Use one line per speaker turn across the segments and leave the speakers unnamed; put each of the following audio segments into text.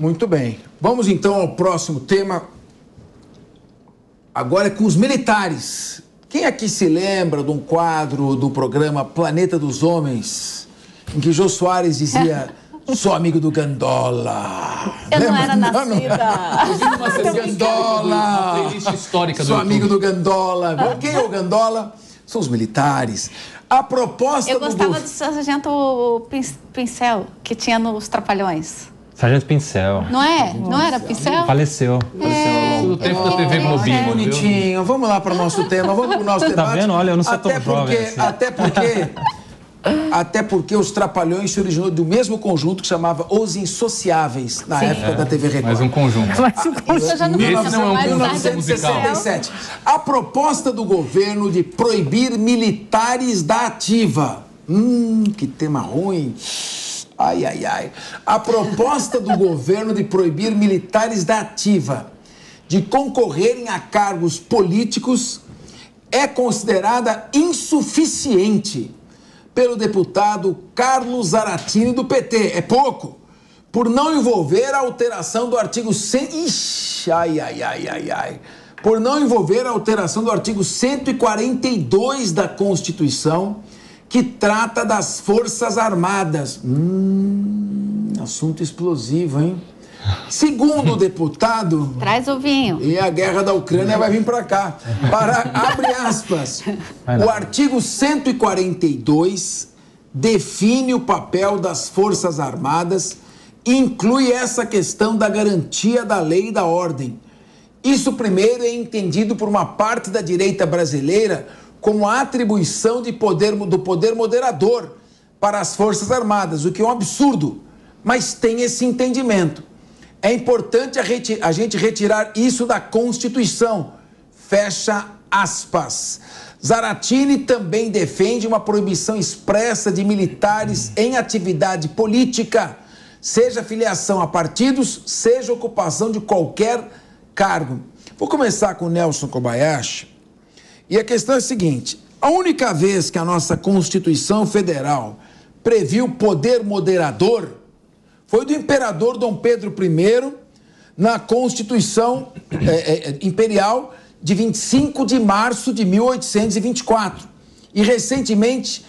Muito bem. Vamos então ao próximo tema. Agora é com os militares. Quem aqui se lembra de um quadro do programa Planeta dos Homens, em que Jô Soares dizia: sou amigo do Gandola.
Eu não era nascida.
Gandola.
Playlist histórica do
Sou
YouTube.
amigo do Gandola. Quem é o Gandola? São os militares. A proposta
Eu gostava do Sargento Pincel, que tinha nos Trapalhões.
Sargento Pincel.
Não é? Não era Pincel?
Faleceu.
No tempo da TV Globinho, viu?
Bonitinho. Vamos lá para o nosso tema. Vamos para o nosso debate.
Tá vendo? Olha, eu não sou tão jovem assim.
Até porque os Trapalhões se originou do mesmo conjunto que chamava Os Insociáveis, na época da TV Record.
Mais um conjunto.
Isso eu já não me
Esse não é um
lembro, mas
conjunto musical.
1967. A proposta do governo de proibir militares da ativa. Que tema ruim. Ai, ai, ai. A proposta do governo de proibir militares da ativa de concorrerem a cargos políticos é considerada insuficiente pelo deputado Carlos Zaratini, do PT. É pouco, por não envolver a alteração do artigo 100... Ixi, ai, ai, ai, ai, ai. Por não envolver a alteração do artigo 142 da Constituição, que trata das Forças Armadas. Assunto explosivo, hein? Segundo o deputado...
Traz o vinho.
E a guerra da Ucrânia vai vir para cá. Abre aspas. O artigo 142 define o papel das Forças Armadas e inclui essa questão da garantia da lei e da ordem. Isso, primeiro, é entendido por uma parte da direita brasileira como a atribuição do poder moderador para as Forças Armadas, o que é um absurdo, mas tem esse entendimento. É importante a gente retirar isso da Constituição. Fecha aspas. Zaratini também defende uma proibição expressa de militares em atividade política, seja filiação a partidos, seja ocupação de qualquer cargo. Vou começar com o Nelson Kobayashi. E a questão é a seguinte: a única vez que a nossa Constituição Federal previu poder moderador foi do imperador Dom Pedro I na Constituição Imperial de 25 de março de 1824. E recentemente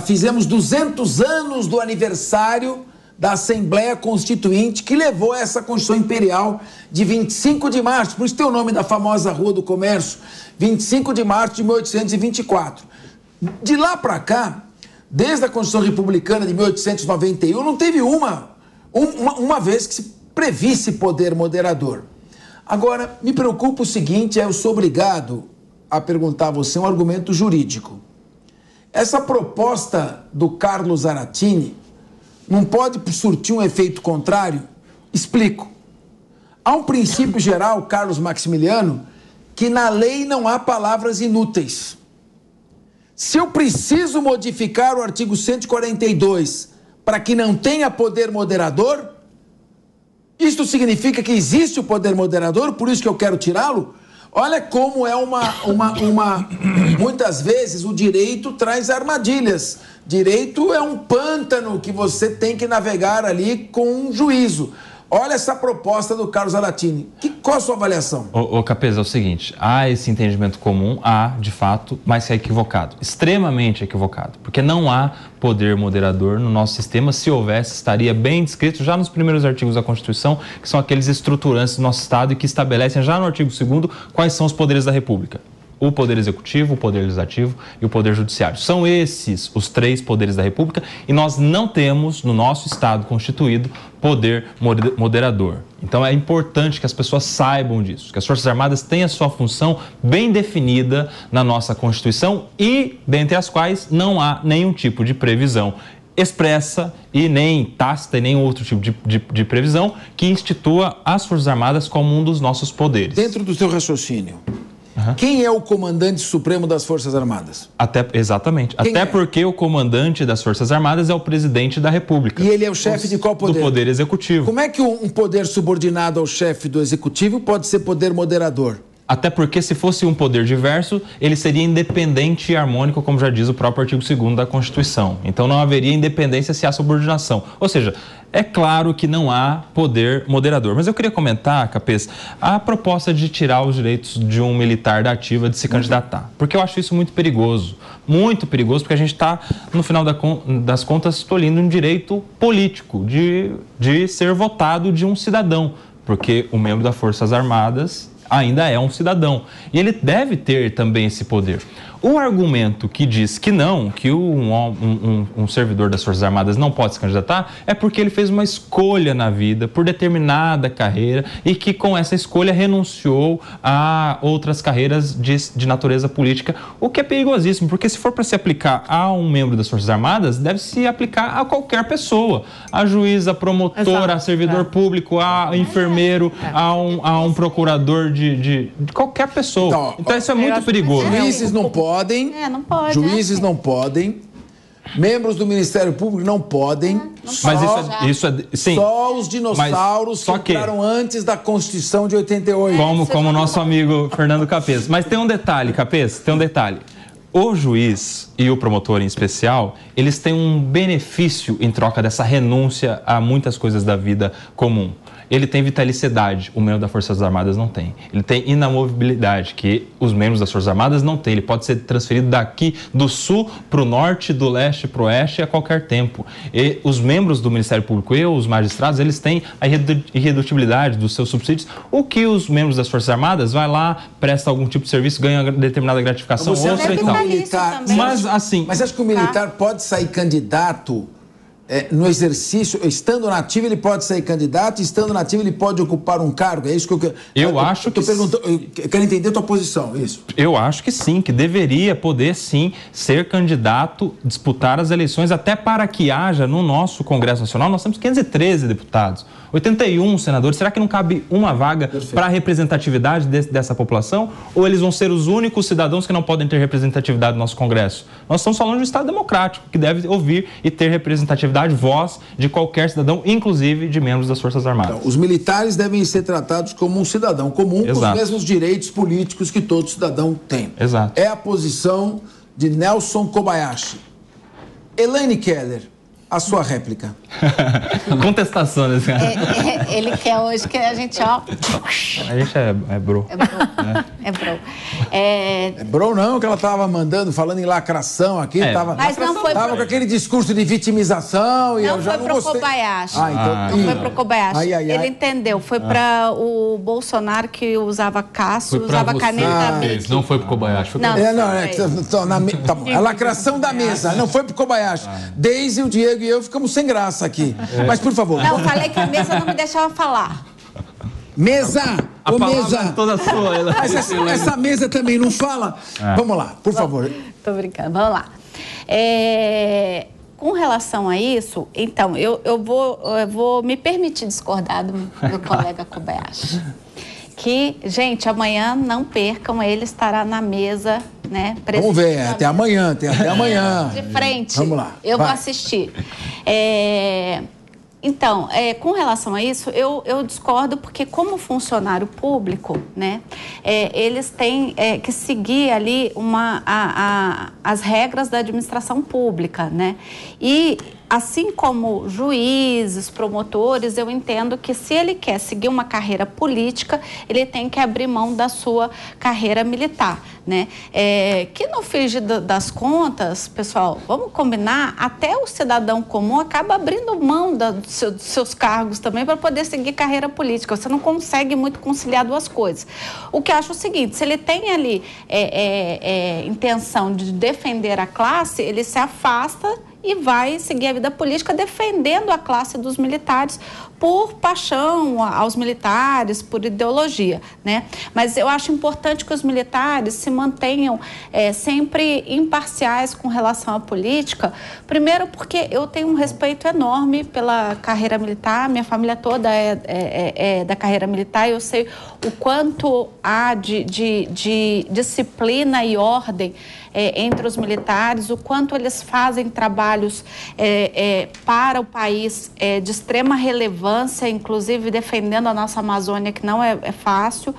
fizemos 200 anos do aniversário da Assembleia Constituinte, que levou a essa Constituição Imperial de 25 de março, por isso tem o nome da famosa Rua do Comércio, 25 de março de 1824. De lá para cá, desde a Constituição Republicana de 1891, não teve uma vez que se previsse poder moderador. Agora, me preocupa o seguinte, eu sou obrigado a perguntar a você um argumento jurídico. Essa proposta do Carlos Zaratini não pode surtir um efeito contrário? Explico. Há um princípio geral, Carlos Maximiliano, que na lei não há palavras inúteis. Se eu preciso modificar o artigo 142 para que não tenha poder moderador, isto significa que existe o poder moderador, por isso que eu quero tirá-lo? Olha como é muitas vezes o direito traz armadilhas. Direito é um pântano que você tem que navegar ali com um juízo. Olha essa proposta do Carlos Zaratini. Qual a sua avaliação?
Capeza, é o seguinte, há esse entendimento comum, de fato, mas é equivocado, extremamente equivocado, porque não há poder moderador no nosso sistema. Se houvesse, estaria bem descrito já nos primeiros artigos da Constituição, que são aqueles estruturantes do nosso Estado e que estabelecem já no artigo 2º quais são os poderes da República. O Poder Executivo, o Poder Legislativo e o Poder Judiciário. São esses os 3 poderes da República e nós não temos, no nosso Estado constituído, poder moderador. Então é importante que as pessoas saibam disso, que as Forças Armadas têm a sua função bem definida na nossa Constituição e, dentre as quais, não há nenhum tipo de previsão expressa e nem tácita e nem outro tipo de previsão que institua as Forças Armadas como um dos nossos poderes.
Dentro do seu raciocínio, quem é o comandante supremo das Forças Armadas?
Exatamente.
Quem é?
Porque o comandante das Forças Armadas é o presidente da República.
E ele é o chefe de qual poder?
Do Poder Executivo.
Como é que um poder subordinado ao chefe do Executivo pode ser poder moderador?
Até porque, se fosse um poder diverso, ele seria independente e harmônico, como já diz o próprio artigo 2º da Constituição. Então, não haveria independência se há subordinação. Ou seja, é claro que não há poder moderador. Mas eu queria comentar, Capês, a proposta de tirar os direitos de um militar da ativa de se candidatar. Porque eu acho isso muito perigoso. Muito perigoso, porque a gente está, no final das contas, tolhindo um direito político de ser votado de um cidadão. Porque o membro das Forças Armadas ainda é um cidadão. E ele deve ter também esse poder. O argumento que diz que não, que um servidor das Forças Armadas não pode se candidatar, é porque ele fez uma escolha na vida por determinada carreira e que com essa escolha renunciou a outras carreiras de natureza política, o que é perigosíssimo, porque se for para se aplicar a um membro das Forças Armadas, deve se aplicar a qualquer pessoa, a juiz, a promotora, a servidor público, a enfermeiro, a um procurador de qualquer pessoa. Então isso é muito perigoso.
Juízes não podem.
Não pode.
Juízes não podem. Membros do Ministério Público não podem.
Mas isso é sim.
Só os dinossauros que entraram antes da Constituição de 88.
Como o nosso amigo Fernando Capês. Mas tem um detalhe, Capês, tem um detalhe. O juiz e o promotor em especial, eles têm um benefício em troca dessa renúncia a muitas coisas da vida comum. Ele tem vitalicidade, o membro das Forças Armadas não tem. Ele tem inamovibilidade, que os membros das Forças Armadas não têm. Ele pode ser transferido daqui do sul para o norte, do leste para o oeste a qualquer tempo. E os membros do Ministério Público e os magistrados, eles têm a irredutibilidade dos seus subsídios. O que os membros das Forças Armadas vai lá, presta algum tipo de serviço, ganha determinada gratificação,
outra e tal.
Mas assim...
Mas acho que o militar pode sair candidato... no exercício, estando na ativa, ele pode sair candidato, estando na ativa, ele pode ocupar um cargo. É isso que eu
acho que...
Eu quero entender a tua posição, isso.
Eu acho que sim, que deveria poder sim ser candidato, disputar as eleições, até para que haja no nosso Congresso Nacional, nós temos 513 deputados, 81 senadores. Será que não cabe uma vaga para a representatividade dessa população? Ou eles vão ser os únicos cidadãos que não podem ter representatividade no nosso Congresso? Nós estamos falando de um Estado democrático, que deve ouvir e ter representatividade, voz de qualquer cidadão, inclusive de membros das Forças Armadas.
Então, os militares devem ser tratados como um cidadão comum, com os mesmos direitos políticos que todo cidadão tem.
Exato.
É a posição de Nelson Kobayashi. Elaine Keller, a sua réplica.
Contestação nesse cara.
Ele quer hoje que a gente, ó...
A gente é bro.
É bro. É bro.
É bro não, que ela tava mandando, falando em lacração aqui.
Mas não foi
tava com aquele discurso de vitimização e eu já não gostei.
Kobayashi.
Então,
não foi pro Kobayashi. Ele entendeu. Foi para o Bolsonaro que usava caço, usava caneta Bic.
Não foi pro Kobayashi.
Tá bom. A lacração da mesa. Não foi pro Kobayashi. Deise, o Diego e eu ficamos sem graça aqui. Mas, por favor.
Não, falei que a mesa não me deixava falar.
Mesa!
A
mesa!
É toda sua, ela.
Mas essa mesa também não fala? Vamos lá, por favor.
Tô brincando, vamos lá. Com relação a isso, então, eu vou me permitir discordar do colega Kobayashi. Que, gente, amanhã não percam, ele estará na mesa, né?
Vamos ver, até amanhã, tem até amanhã.
De frente.
Vamos lá.
Eu vou assistir. Então, com relação a isso, eu discordo porque como funcionário público, né, eles têm que seguir ali as regras da administração pública, né? E assim como juízes, promotores, eu entendo que se ele quer seguir uma carreira política, ele tem que abrir mão da sua carreira militar, né? Que no fim das contas, pessoal, vamos combinar, até o cidadão comum acaba abrindo mão dos seus cargos também para poder seguir carreira política. Você não consegue muito conciliar duas coisas. O que eu acho o seguinte, se ele tem ali intenção de defender a classe, ele se afasta e vai seguir a vida política defendendo a classe dos militares por paixão aos militares, por ideologia, né? Mas eu acho importante que os militares se mantenham sempre imparciais com relação à política. Primeiro porque eu tenho um respeito enorme pela carreira militar, minha família toda é da carreira militar, eu sei o quanto há de disciplina e ordem entre os militares, o quanto eles fazem trabalhos para o país de extrema relevância, inclusive defendendo a nossa Amazônia, que não é fácil.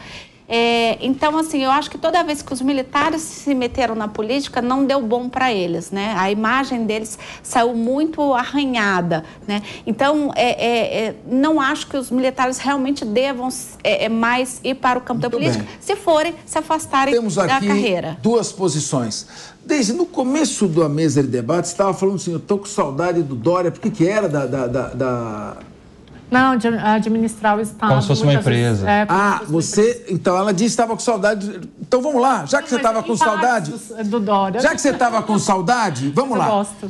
Então, assim, eu acho que toda vez que os militares se meteram na política, não deu bom para eles, né? A imagem deles saiu muito arranhada, né? Então, não acho que os militares realmente devam mais ir para o campo da política, se forem se afastarem da carreira.
Temos aqui duas posições. Desde no começo da mesa de debate, você estava falando assim, eu estou com saudade do Dória, porque que era
Não, de administrar o Estado.
Como se fosse uma empresa.
Então ela disse que estava com saudade. Então vamos lá, já que você estava com saudade.
Do Dória.
Já que você estava com saudade, vamos lá.
Gosto.